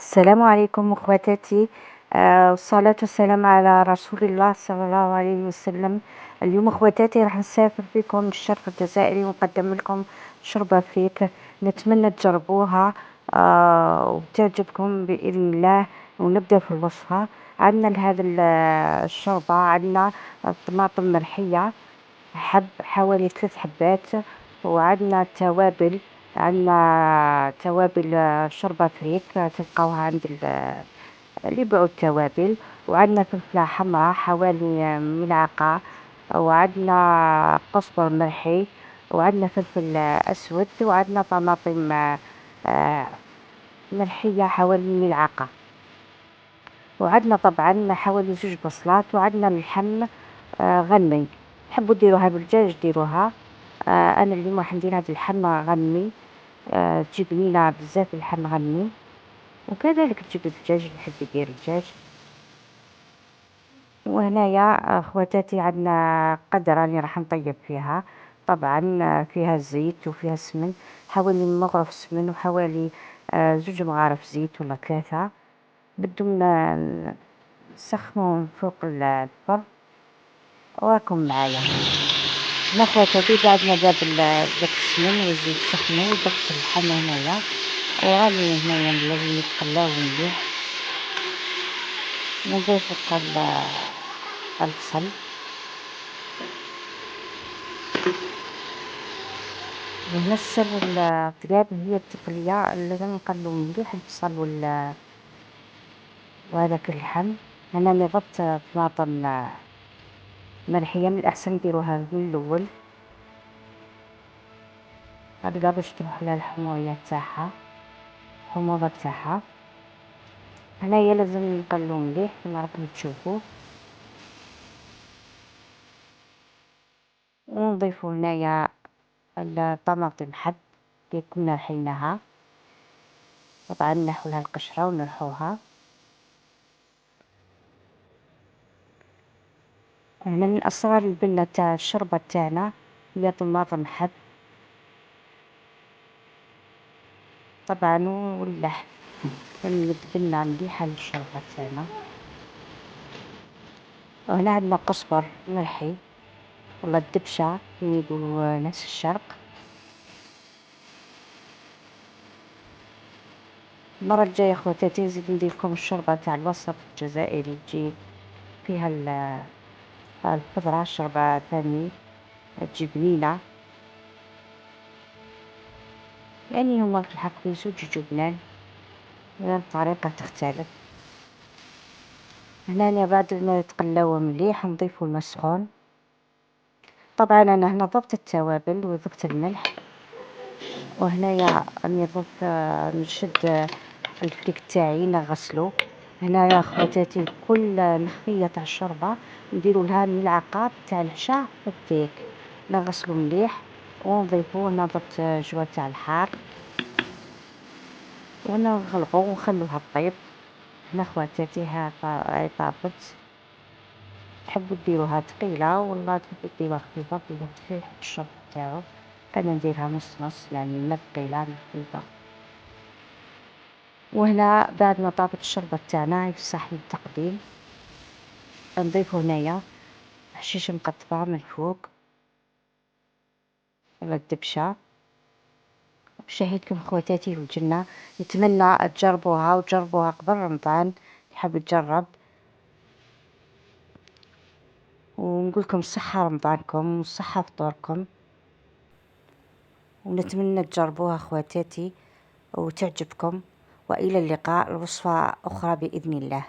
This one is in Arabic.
السلام عليكم اخواتاتي. والصلاة والسلام على رسول الله صلى الله عليه وسلم. اليوم اخواتاتي راح نسافر بكم للشرق الجزائري ونقدم لكم شوربة فريك. نتمنى تجربوها وتعجبكم بإذن الله. ونبدأ في الوصفة. عندنا لهذا الشوربة عندنا طماطم مرحية حوالي 3 حبات. وعندنا توابل، عندنا توابل شوربة فريك تلقاوها عند اللي يبيعوا التوابل. وعندنا فلفلة حمراء حوالي ملعقة. وعندنا قزبر مرحي، وعندنا فلفل أسود، وعندنا طماطم مرحية حوالي ملعقة. وعندنا طبعا حوالي 2 بصلات، وعندنا اللحم غنمي. تحبوا ديروها بالدجاج ديروها. انا اليوم راح نديرها باللحم غنمي. تجيب لينا بزاف اللحم غنمي، وكذلك تجيب الدجاج اللي يحب يدير الدجاج. وهنايا اخواتاتي عندنا قدرة اللي راح نطيب فيها. طبعا فيها زيت وفيها سمن، حوالي مغرف سمن وحوالي 2 مغارف زيت ولا 3. بدهم نسخنو فوق الفرن. وراكم معايا اخواتاتي بعد ما داب داك السمن والزيت سخنو ضفت اللحم هنايا. وراني هنايا لازم يتقلاو مليح. نضيف البصل. وهنا السر الطياب هي التقلية، لازم نقلو مليح البصل وهذاك اللحم. انا ملي ضفت طماطم مرحية من الأحسن ديروها من الأول هكذا باش تروح لها الحموضة تاعها. هنايا لازم نقلو مليح كما راكم تشوفوا. ونضيفو هنايا الطماطم حب اللي كنا رحيناها. طبعا نحولها القشرة ونرحوها. هنا من أسرار البنة تاع الشوربة تاعنا هي طماطم حب طبعا واللحم. نبنة مليحة للشوربة تاعنا. وهنا عندنا قزبر مرحي ولا الدبشة كما يقولوا ناس الشرق. المرة الجاية خواتاتي نزيد نديرلكم الشوربة تاع الوسط الجزائري تجي فيها الخضرة الشوربة ثاني تجي بنينة. يعني هما في الحق يجوا جبنان، الطريقة تختلف. هنا بعد ما يتقلاو مليح نضيفو الماء سخون. طبعا انا هنا ضفت التوابل وضفت الملح. وهنايا راني ضفت نشد الفريك تاعي نغسلو. هنايا خواتاتي كل نخية تاع الشوربة نديرو لها ملعقة تاع العشا في الفريك نغسلو مليح. ونضيفو هنا ضفت جوا تاع الحار ونغلقو ونخلوها طيب. هنا خواتاتي هاي طابت. تحبوا ديروها ثقيلة ولا تحبوا ديروها خفيفة كل واحد كيف يحب الشوربة تاعو. انا نديرها نص نص يعني لا ثقيلة لا خفيفة. وهنا بعد ما طابت الشوربة تاعنا في صحن التقديم نضيفو هنايا حشيش مقطفة من الفوق ولا الدبشة. بشهيتكم خواتاتي والجنة. نتمنى تجربوها وتجربوها قبل رمضان يحب تجرب. ونقولكم صحة رمضانكم وصحة فطوركم. ونتمنى تجربوها خواتاتي وتعجبكم. وإلى اللقاء الوصفة أخرى بإذن الله.